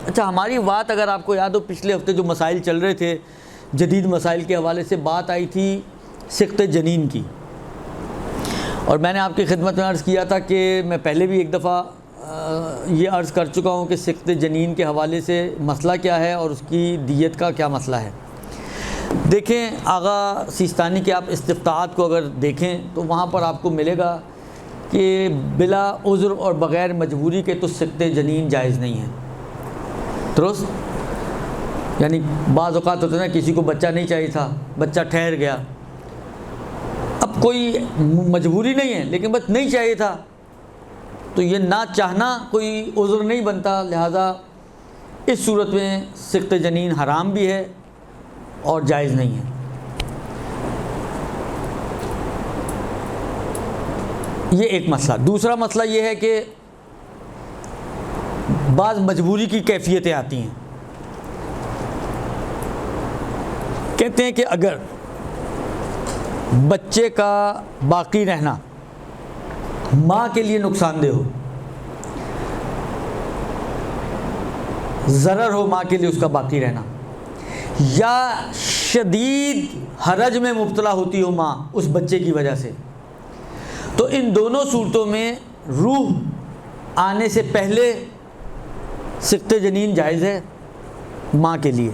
अच्छा, हमारी बात अगर आपको याद हो, पिछले हफ्ते जो मसाइल चल रहे थे, जदीद मसाइल के हवाले से बात आई थी सिक़्त जनीन की, और मैंने आपकी खिदमत में अर्ज़ किया था कि मैं पहले भी एक दफ़ा ये अर्ज़ कर चुका हूँ कि सिक़्त जनीन के हवाले से मसला क्या है और उसकी दियत का क्या मसला है। देखें, आगा सिस्तानी के आप इस्तिफ़्ताहात को अगर देखें तो वहाँ पर आपको मिलेगा कि बिला उज़्र और बग़ैर मजबूरी के तो सिक़्त जनीन जायज़ नहीं है। दुरुस्त? यानी बाज़ औक़ात होता है ना, किसी को बच्चा नहीं चाहिए था, बच्चा ठहर गया, अब कोई मजबूरी नहीं है लेकिन बस नहीं चाहिए था, तो ये ना चाहना कोई उज़्र नहीं बनता। लिहाजा इस सूरत में सिक़्त जनीन हराम भी है और जायज़ नहीं है। ये एक मसला। दूसरा मसला ये है कि बाज़ मजबूरी की कैफ़ियतें आती हैं। कहते हैं कि अगर बच्चे का बाकी रहना माँ के लिए नुकसानदेह हो, ज़रर हो माँ के लिए उसका बाकी रहना, या शदीद हरज में मुब्तला होती हो माँ उस बच्चे की वजह से, तो इन दोनों सूरतों में रूह आने से पहले सिक़्त जनीन जायज़ है माँ के लिए।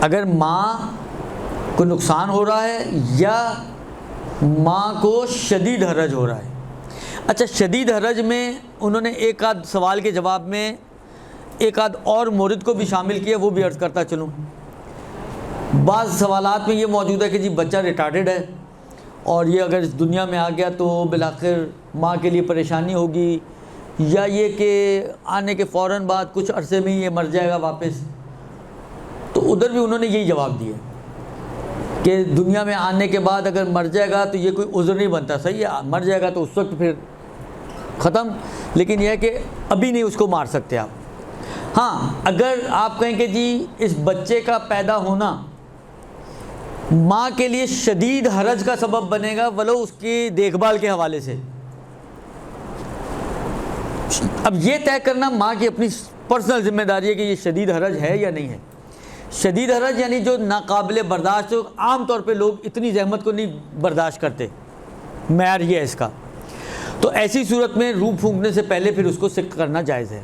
अगर माँ को नुकसान हो रहा है या माँ को शदीद हरज हो रहा है। अच्छा, शदीद हरज में उन्होंने एक आध सवाल के जवाब में एक आध और मोरद को भी शामिल किया, वो भी अर्ज़ करता चलूँ। बाज़ सवालात में ये मौजूद है कि जी बच्चा रिटार्डेड है और ये अगर इस दुनिया में आ गया तो बिलाखिर माँ के लिए परेशानी होगी, या ये कि आने के फ़ौरन बाद कुछ अरसे में ही ये मर जाएगा वापस। तो उधर भी उन्होंने यही जवाब दिया कि दुनिया में आने के बाद अगर मर जाएगा तो ये कोई उज़्र नहीं बनता। सही है, मर जाएगा तो उस वक्त फिर ख़त्म, लेकिन यह है कि अभी नहीं उसको मार सकते आप। हाँ, अगर आप कहें कि जी इस बच्चे का पैदा होना माँ के लिए शदीद हरज का सबब बनेगा, वलो उसकी देखभाल के हवाले से, अब ये तय करना माँ की अपनी पर्सनल ज़िम्मेदारी है कि ये शदीद हरज है या नहीं है। शदीद हरज यानी जो नाकाबिले बर्दाश्त हो, आम तौर पे लोग इतनी ज़हमत को नहीं बर्दाश्त करते, मैर ये है इसका। तो ऐसी सूरत में रूह फूंकने से पहले फिर उसको सिक़्त करना जायज़ है।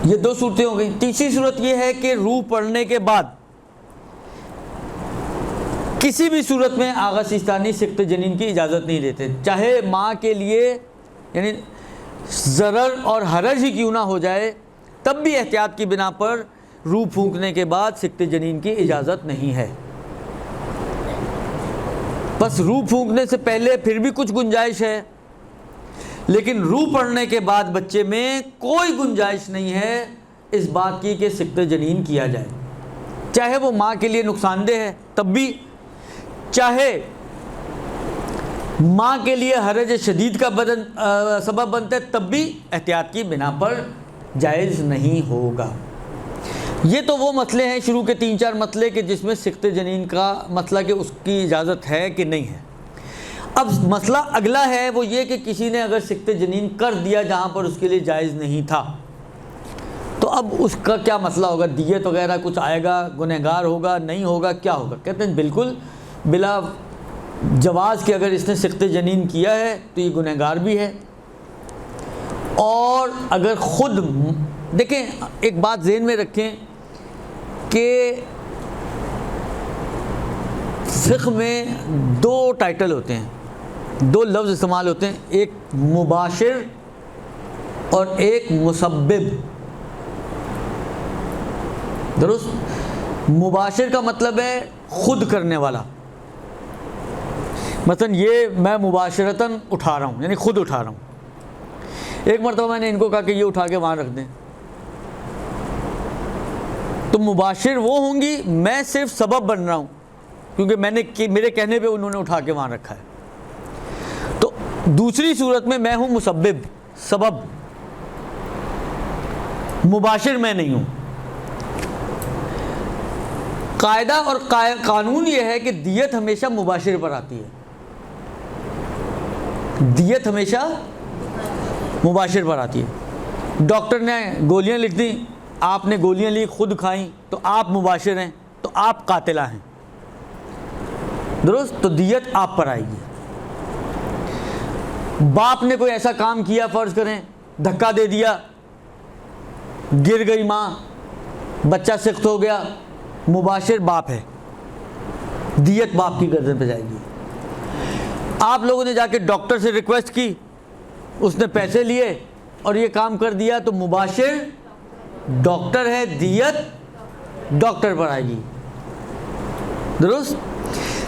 ये दो सूरतें हो गई। तीसरी सूरत ये है कि रूह पड़ने के बाद किसी भी सूरत में आगा सिस्तानी सिक़्त जनीन की इजाज़त नहीं देते, चाहे माँ के लिए यानी ज़रर और हरज ही क्यों ना हो जाए, तब भी एहतियात की बिना पर रूह फूंकने के बाद सिक़्त जनीन की इजाज़त नहीं है। बस रूह फूंकने से पहले फिर भी कुछ गुंजाइश है, लेकिन रूह पड़ने के बाद बच्चे में कोई गुंजाइश नहीं है इस बात की कि सिक़्त जनीन किया जाए, चाहे वो माँ के लिए नुकसानदेह है तब भी, चाहे माँ के लिए हरज शदीद का सबब बनता है तब भी एहतियात की बिना पर जायज़ नहीं होगा। ये तो वो मसले हैं, शुरू के 3-4 मसले के जिसमें सिक़्त जनीन का मसला कि उसकी इजाज़त है कि नहीं है। अब मसला अगला है वो ये कि किसी ने अगर सिक़्त जनीन कर दिया जहाँ पर उसके लिए जायज़ नहीं था, तो अब उसका क्या मसला होगा? दियत वगैरह कुछ आएगा, गुनहगार होगा, नहीं होगा, क्या होगा? कहते हैं बिल्कुल बिला जवाज़ के अगर इसने सिक़्त जनीन किया है तो ये गुनहगार भी है। और अगर ख़ुद देखें, एक बात ज़हन में रखें कि फ़िक़्ह में 2 टाइटल होते हैं, 2 लफ्ज़ इस्तेमाल होते हैं, एक मुबाशिर और एक मुसब्बिब। दुरुस्त? मुबाशिर का मतलब है ख़ुद करने वाला। मसलन ये मैं मुबाशिरतन उठा रहा हूँ, यानी ख़ुद उठा रहा हूँ। एक मरतबा मैंने इनको कहा कि ये उठा के वहाँ रख दें, तो मुबाशिर वो होंगी, मैं सिर्फ सबब बन रहा हूँ क्योंकि मेरे कहने पे उन्होंने उठा के वहाँ रखा है। तो दूसरी सूरत में मैं हूँ मुसब्बिब, सबब, मुबाशिर मैं नहीं हूँ। कायदा और कानून ये है कि दियत हमेशा मुबाशिर पर आती है, दियत हमेशा मुबाशिर पर आती है। डॉक्टर ने गोलियां लिख दी, आपने गोलियां ली, खुद खाई, तो आप मुबाशिर हैं, तो आप कातिला हैं, दुरुस्त। तो दियत आप पर आएगी। बाप ने कोई ऐसा काम किया, फ़र्ज़ करें धक्का दे दिया, गिर गई माँ, बच्चा सख्त हो गया, मुबाशिर बाप है, दियत बाप की गर्दन पे जाएगी। आप लोगों ने जाके डॉक्टर से रिक्वेस्ट की, उसने पैसे लिए और ये काम कर दिया, तो मुबाशिर डॉक्टर है, दियत डॉक्टर पर आएगी, दुरुस्त।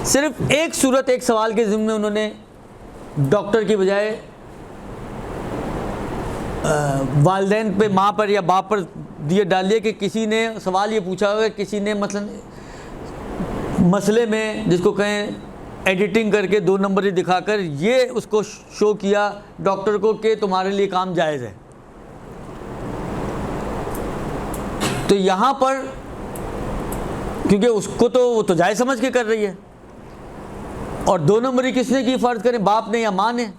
सिर्फ एक सूरत, एक सवाल के ज़िम्मे उन्होंने डॉक्टर की बजाय वालिदैन पे, माँ पर या बाप पर दियत डाल दिया कि किसी ने सवाल ये पूछा होगा, किसी ने मसलन मसले में जिसको कहें एडिटिंग करके 2 नंबरी दिखाकर ये उसको शो किया डॉक्टर को कि तुम्हारे लिए काम जायज़ है। तो यहाँ पर क्योंकि उसको तो वो तो जायज़ समझ के कर रही है, और 2 नंबरी किसने की, फ़र्ज़ करें बाप ने या माँ ने,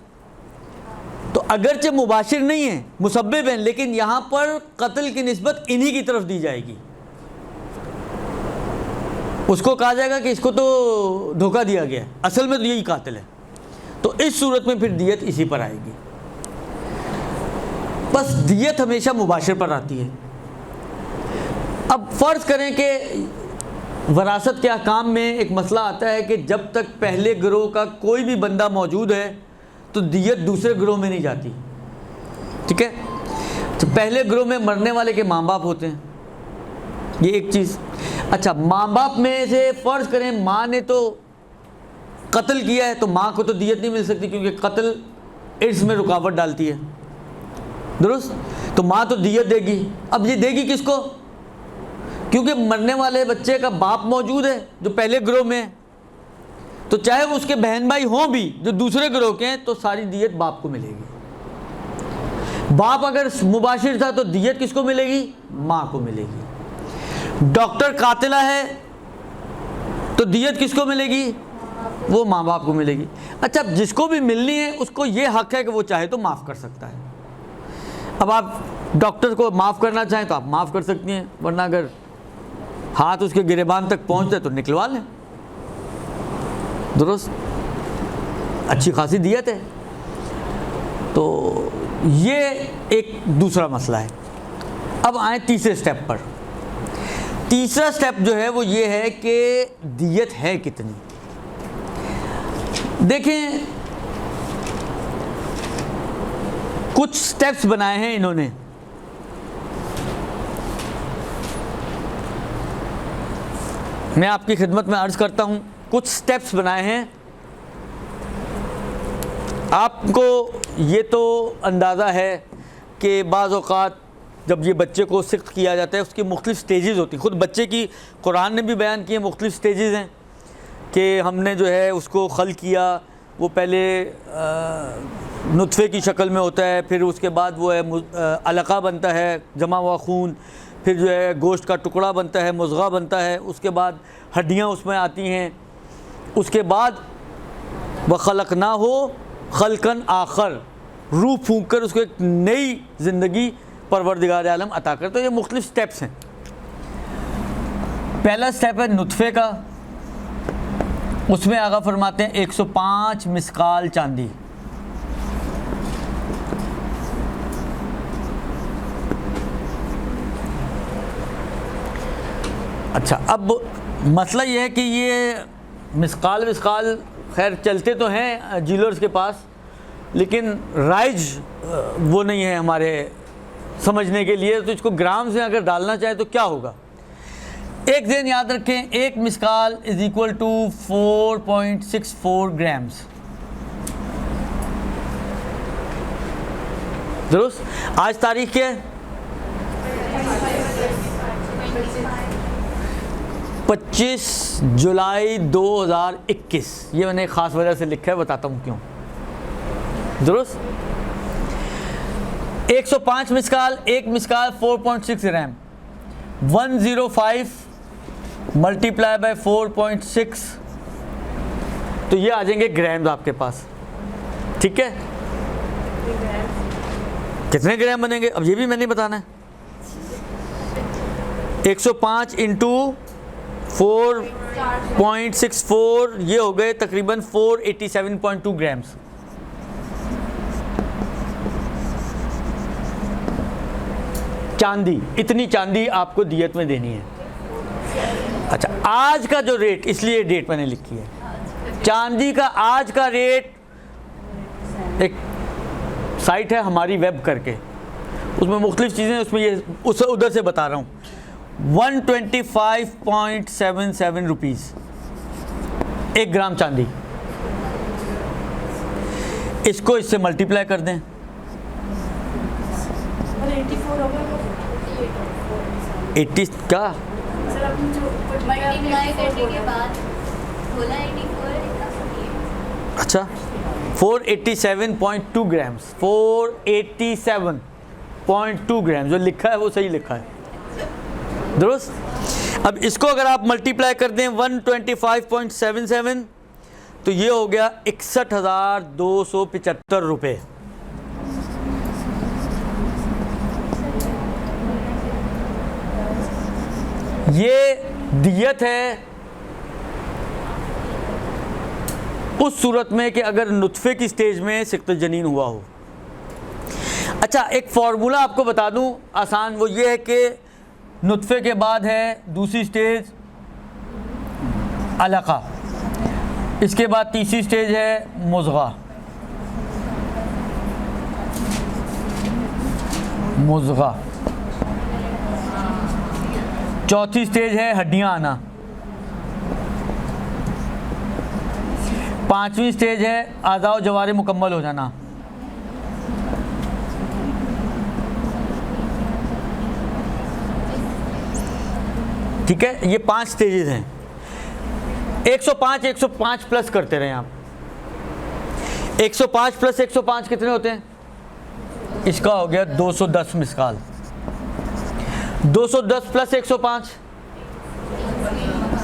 तो अगरचे मुबाशिर नहीं है, मुसब्बिब हैं, लेकिन यहाँ पर कत्ल की निस्बत इन्हीं की तरफ दी जाएगी। उसको कहा जाएगा कि इसको तो धोखा दिया गया, असल में तो यही कातिल है। तो इस सूरत में फिर दियत इसी पर आएगी। बस दियत हमेशा मुबाशिर पर आती है। अब फ़र्ज़ करें कि वरासत के अहकाम में एक मसला आता है कि जब तक पहले गिरोह का कोई भी बंदा मौजूद है तो दियत दूसरे गिरोह में नहीं जाती, ठीक है। तो पहले गिरोह में मरने वाले के माँ बाप होते हैं, ये एक चीज़। अच्छा, माँ बाप में से फ़र्ज़ करें माँ ने तो कत्ल किया है, तो माँ को तो दियत नहीं मिल सकती क्योंकि कत्ल इर्स में रुकावट डालती है, दुरुस्त। तो माँ तो दियत देगी। अब ये देगी किसको? क्योंकि मरने वाले बच्चे का बाप मौजूद है जो पहले गिरोह में है, तो चाहे वो उसके बहन भाई हों भी जो दूसरे गिरोह के हैं, तो सारी दियत बाप को मिलेगी। बाप अगर मुबाशिर था तो दियत किसको मिलेगी? माँ को मिलेगी। डॉक्टर कातिला है तो दियत किसको मिलेगी? वो माँ बाप को मिलेगी। अच्छा, जिसको भी मिलनी है उसको ये हक है कि वो चाहे तो माफ़ कर सकता है। अब आप डॉक्टर को माफ़ करना चाहें तो आप माफ़ कर सकती हैं, वरना अगर हाथ उसके गिरेबान तक पहुँचते तो निकलवा लें, दुरुस्त। अच्छी खासी दियत है। तो ये एक दूसरा मसला है। अब आए तीसरे स्टेप पर। तीसरा स्टेप जो है वो ये है कि दियत है कितनी। देखें, कुछ स्टेप्स बनाए हैं इन्होंने। मैं आपकी खिदमत में अर्ज़ करता हूँ, कुछ स्टेप्स बनाए हैं। आपको ये तो अंदाज़ा है कि बाज़ औक़ात जब ये बच्चे को सिख्त किया जाता है उसकी मुख्तलिफ़ स्टेजेस होती हैं। ख़ुद बच्चे की कुरान ने भी बयान किए मुख्तलिफ़ स्टेजेस हैं कि हमने जो है उसको खल किया, वो पहले नुत्फ़े की शक्ल में होता है, फिर उसके बाद वो है अलक़ा बनता है, जमा हुआ खून, फिर जो है गोश्त का टुकड़ा बनता है, मुज़ग़ा बनता है, उसके बाद हड्डियाँ उसमें आती हैं, उसके बाद वह खलक़ना हो खलकन आखर, रूह फूंक कर उसको एक नई ज़िंदगी परवरदिगार आलम अता कर। तो ये मुख्तलिफ़ स्टेप्स हैं। पहला स्टेप है नुत्फ़े का, उसमें आगा फरमाते हैं 105 मिसकाल चांदी। अच्छा, अब मसला ये है कि ये मिसकाल खैर चलते तो हैं जीलर्स के पास, लेकिन राइज वो नहीं है हमारे समझने के लिए। तो इसको ग्राम से अगर डालना चाहे तो क्या होगा? एक दिन याद रखें, एक मिसकाल इज़ इक्वल टू 4.64 ग्राम्स, दुरुस्त। आज तारीख क्या है? 25 जुलाई 2021। ये मैंने ख़ास वजह से लिखा है, बताता हूँ क्यों, दुरुस्त। 105 मिसकाल, एक मिसकाल 4.6 ग्राम, 105 मल्टीप्लाई बाय 4.6, तो ये आ जाएंगे ग्राम्स आपके पास, ठीक है। कितने ग्राम बनेंगे अब ये भी मैंने बताना है। 105 इंटू 4.64 ये हो गए तकरीबन 487.2 ग्राम्स। चांदी, इतनी चांदी आपको दियत में देनी है। अच्छा, आज का जो रेट, इसलिए डेट मैंने लिखी है, चांदी का आज का रेट, एक साइट है हमारी वेब करके, उसमें मुख्तलिफ चीज़ें, उसमें ये उस उधर से बता रहा हूँ, 125.77 रुपीज़ 1 ग्राम चांदी। इसको इससे मल्टीप्लाई कर दें, 80 का अच्छा 487.2 ग्राम्स, 487.2 ग्राम जो लिखा है वो सही लिखा है, दुरुस्त। अब इसको अगर आप मल्टीप्लाई कर दें 125.77 तो ये हो गया 61,275 रुपये। ये दियत है उस सूरत में कि अगर नुत्फे की स्टेज में सिक़्तुल जनीन हुआ हो। अच्छा, एक फार्मूला आपको बता दूं आसान, वो ये है कि नुत्फे के बाद है दूसरी स्टेज अलका, इसके बाद तीसरी स्टेज है मुज़ग़ा, चौथी स्टेज है हड्डियां आना, पांचवी स्टेज है आज़ा व जवारे मुकम्मल हो जाना, ठीक है। ये 5 स्टेजेस हैं। 105 प्लस करते रहें आप। 105 प्लस 105 कितने होते हैं? इसका हो गया 210 मिसकाल। 210 प्लस 105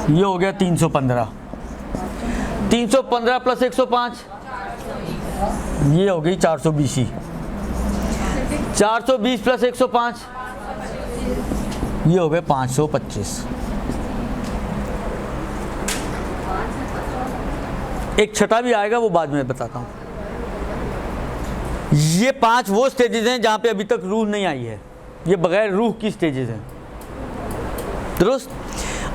ये हो गया 315। 315 प्लस 105 ये हो गई 420। 420 प्लस 105 ये हो गए 525। एक छठा भी आएगा, वो बाद में बताता हूँ। ये 5 वो स्टेजेस हैं जहाँ पे अभी तक रूह नहीं आई है, ये बगैर रूह की स्टेजेस हैं, दुरुस्त।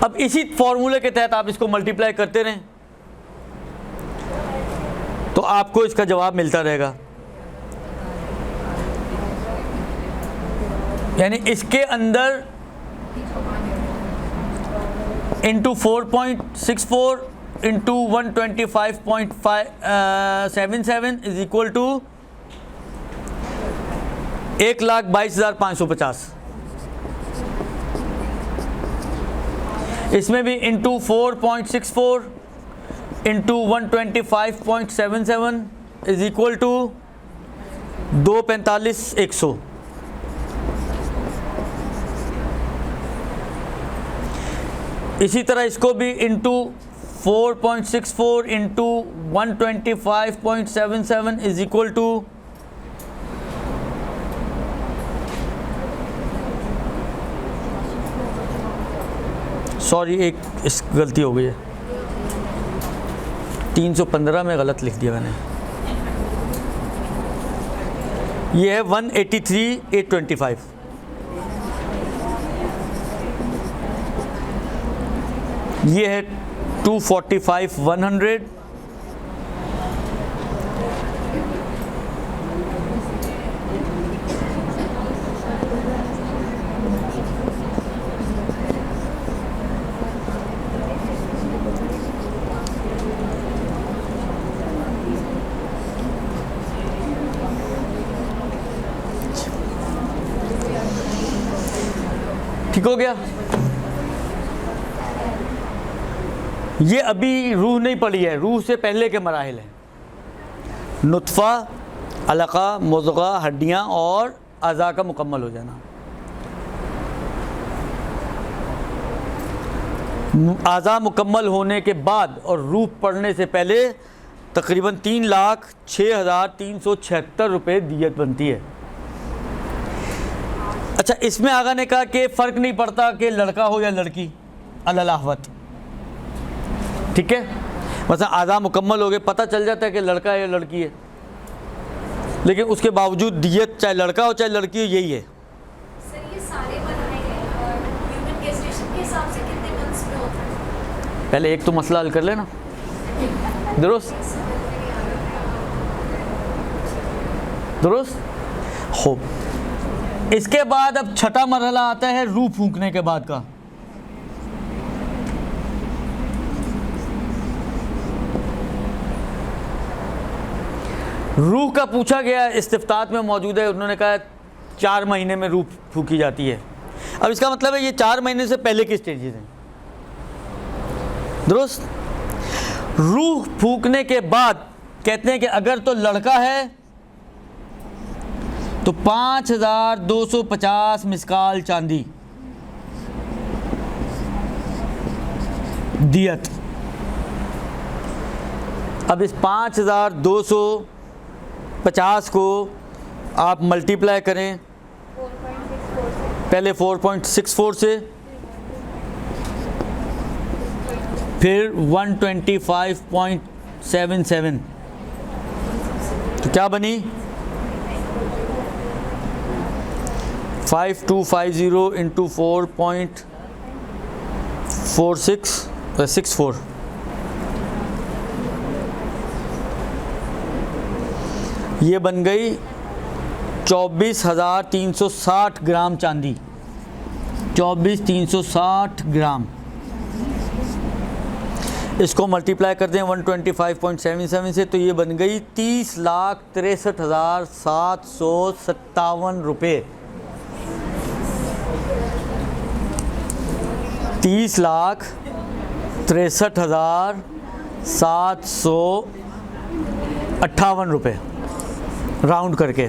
अब इसी फॉर्मूले के तहत आप इसको मल्टीप्लाई करते रहें तो आपको इसका जवाब मिलता रहेगा। यानी इसके अंदर into 4.64 into 125.77 is equal to 1,22,550। इसमें भी into 4.64 into 125.77 is equal to 245,100। इसी तरह इसको भी into 4.64 into 125.77 is equal to sorry, एक इस गलती हो गई है, 315 में गलत लिख दिया मैंने। ये है 183,825। ये है 245,100। ठीक हो गया। ये अभी रूह नहीं पड़ी है, रूह से पहले के मराहिल हैं। नुत्फ़ा, अलका, मुज़ग़ा, हड्डियाँ और अज़ा का मुकम्मल हो जाना। अज़ा मुकम्मल होने के बाद और रूह पड़ने से पहले तकरीबन 3,06,376 रुपये दियत बनती है। अच्छा, इसमें आगा ने कहा कि फ़र्क नहीं पड़ता कि लड़का हो या लड़की, अल-अहवत, ठीक है, मतलब आज़ा मुकम्मल हो गए, पता चल जाता है कि लड़का है या लड़की है, लेकिन उसके बावजूद दियत चाहे लड़का हो चाहे लड़की हो यही है। सर ये सारे बनाए गए ह्यूमन गेस्टेशन के हिसाब से कितने मंथ्स में होता है? पहले एक तो मसला हल कर लेना, दुरुस्त दुरुस्त हो। इसके बाद अब छठा मरहला आता है रूह फूंकने के बाद का। रूह का पूछा गया, इस्तिफ्तात में मौजूद है, उन्होंने कहा 4 महीने में रूह फूंकी जाती है। अब इसका मतलब है ये 4 महीने से पहले की स्टेजेस हैं, दुरुस्त। रूह फूंकने के बाद कहते हैं कि अगर तो लड़का है तो 5250 मिसकाल चांदी दियत। अब इस 5250 को आप मल्टीप्लाई करें, पहले 4.64 से, फिर 125.77, तो क्या बनी 5250 इंटू 4.64, ये बन गई 24,360 ग्राम चांदी, 24,360 ग्राम। इसको मल्टीप्लाई कर दें 125.77 से, तो ये बन गई 30,63,757 रुपये। 30,63,758 रुपये राउंड करके।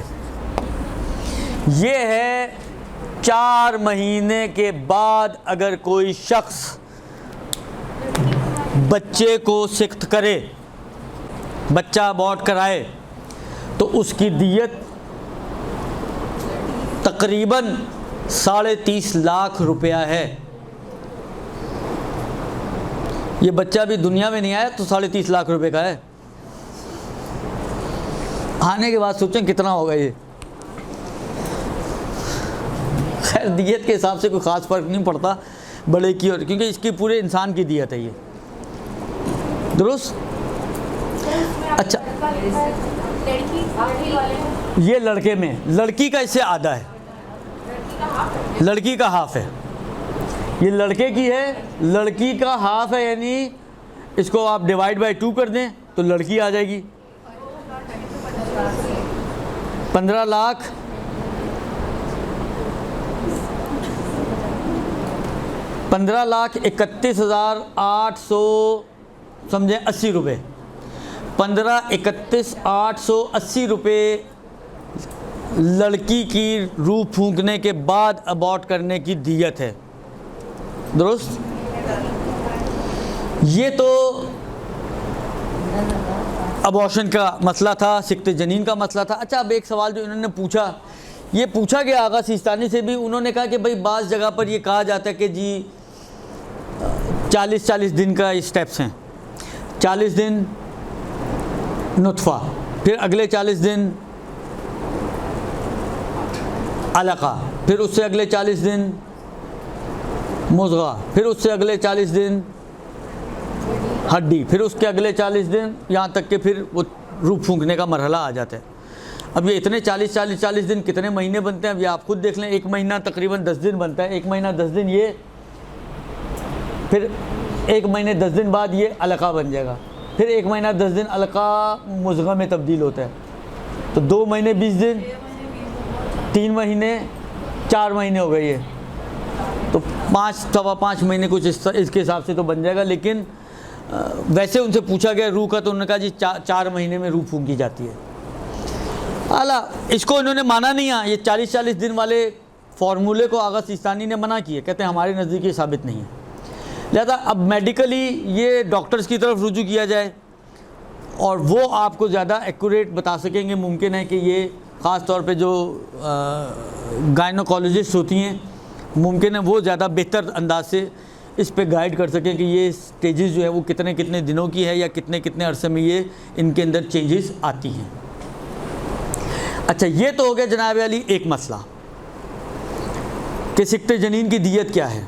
ये है 4 महीने के बाद अगर कोई शख्स बच्चे को सिख्त करे, बच्चा अबॉर्ट कराए, तो उसकी दियत तकरीबन 30.5 लाख रुपया है। ये बच्चा भी दुनिया में नहीं आया तो 30.5 लाख रुपए का है, आने के बाद सोचें कितना होगा ये। खैर दियत के हिसाब से कोई ख़ास फ़र्क नहीं पड़ता बड़े की, और क्योंकि इसकी पूरे इंसान की दियत है ये, दुरुस्त। अच्छा, ये लड़के में, लड़की का इससे आधा है, लड़की का हाफ है, ये लड़के की है, लड़की का हाफ है, यानी इसको आप डिवाइड बाय 2 कर दें तो लड़की आ जाएगी 15 लाख 31,800 समझे 80 रुपये, 15,31,880 रुपये लड़की की रूह फूंकने के बाद अबॉर्ट करने की दियत है, दुरुस्त। ये तो अबॉर्शन का मसला था, सिक्ते जनीन का मसला था। अच्छा, अब एक सवाल जो इन्होंने पूछा, ये पूछा गया आगा सिस्तानी से भी, उन्होंने कहा कि भाई बाज़ जगह पर ये कहा जाता है कि जी 40 दिन का स्टेप्स हैं, 40 दिन नुत्फ़ा, फिर अगले 40 दिन अलका, फिर उससे अगले 40 दिन मुज़ग़ा, फिर उससे अगले 40 दिन हड्डी, फिर उसके अगले 40 दिन, यहाँ तक कि फिर वो रूह फूंकने का मरहला आ जाता है। अब ये इतने 40 दिन कितने महीने बनते हैं, अब ये आप खुद देख लें। 1 महीना तकरीबन 10 दिन बनता है, 1 महीना 10 दिन ये, फिर 1 महीने 10 दिन बाद ये अलका बन जाएगा, फिर 1 महीना 10 दिन अलका मुज़ग़ा में तब्दील होता है, तो 2 महीने 20 दिन, 3 महीने 4 महीने हो गए ये, तो 5 महीने कुछ इसके हिसाब से तो बन जाएगा। लेकिन वैसे उनसे पूछा गया रूह का, तो उन्होंने कहा जी 4 महीने में रूह फूंकी जाती है। आला इसको इन्होंने माना नहीं है, ये 40 दिन वाले फार्मूले को आगा सिस्तानी ने मना किया, कहते हैं हमारे नज़दीक ये साबित नहीं है। लिहाजा अब मेडिकली ये डॉक्टर्स की तरफ रुजू किया जाए और वो आपको ज़्यादा एक्यूरेट बता सकेंगे, मुमकिन है कि ये ख़ास तौर पे जो गायनोकोलॉजिस्ट होती हैं, मुमकिन है वो ज़्यादा बेहतर अंदाज से इस पे गाइड कर सकें कि ये स्टेजेस जो है वो कितने कितने दिनों की है या कितने कितने अरसे में ये इनके अंदर चेंजेस आती हैं। अच्छा, ये तो हो गया जनाब अली एक मसला कि सिक्ते जनीन की दियत क्या है।